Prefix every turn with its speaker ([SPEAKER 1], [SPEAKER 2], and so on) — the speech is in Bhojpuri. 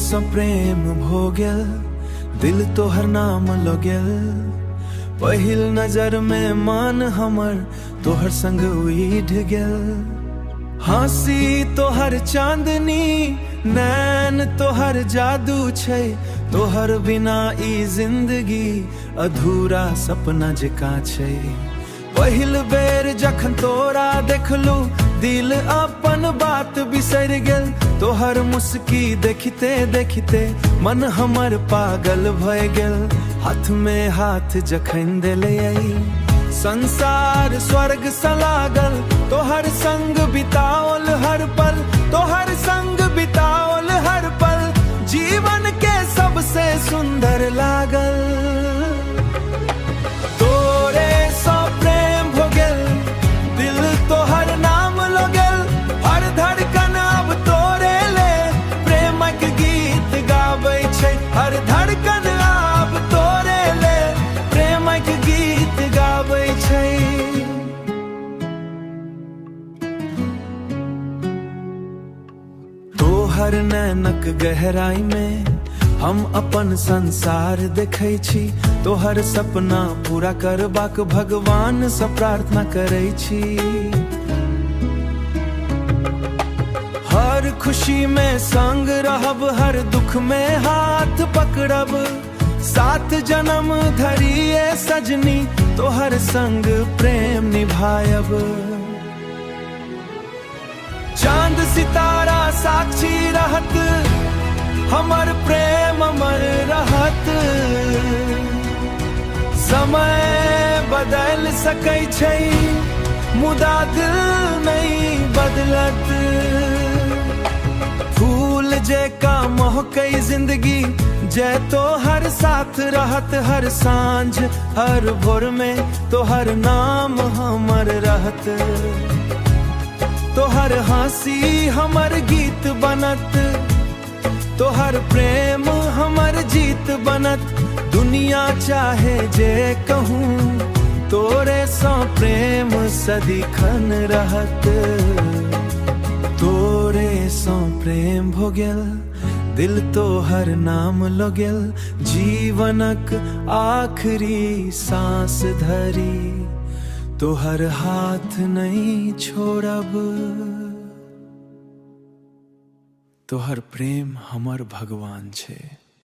[SPEAKER 1] सा प्रेम भो गेल, दिल तोहर नाम लो गेल। पहिल नजर में मान हमर तोहर संग उइढ़ गेल। हंसी तोहर चांदनी, नैन तोहर जादू छै। तोहर बिना ई जिंदगी अधूरा सपना जकाँ छै। पहिल बेर जखन तोरा देखलू, दिल अपन बात बिसर गेल। तोहर मुस्की देखते देखते मन हमर पागल भय गेल। हाथ में हाथ जखन देले संसार स्वर्ग सा लागल। तोहर संग बिताओल हर पल, तोहर संग बिताओल हर पल जीवन के सबसे सुंदर लागल। तोरे सा प्रेम हो गेल, दिल तोहर नाम लो गेल। हर धड़कन अब तोरे ले प्रेमक गीत गाबै छै। हर धड़कन अब तोरे ले प्रेमक गीत गाबै छै। तोहर नैनक गहराई में हम अपन संसार देखै छी। तोहर सपना पूरा करबाक भगवान से प्रार्थना करै छी। हर खुशी में संग रहब, हर दुख में हाथ पकड़ब। 7 जन्म धरिए सजनी तोहर संग प्रेम निभायब। चांद सितारा साक्षी रहत, हमर प्रेम अमर रहत। समय बदल सकै छै, मुदा दिल नहीं बदलत। फूल जेका महकै जिंदगी, जय तो हर साथ रहत। हर सांझ हर भोर में तोहर नाम हमर रहत। तोहर हंसी हमर गीत बनत, तोहर प्रेम हमर जीत बनत। दुनिया चाहे जे कहूँ, तोरे सा प्रेम सदिखन रहत। तोरे सा प्रेम हो गेल, दिल तोहर नाम लो गेल। जीवनक आखिरी सांस धरी तोहर हाथ नहीं छोड़ब। तोहर प्रेम हमर भगवान छे।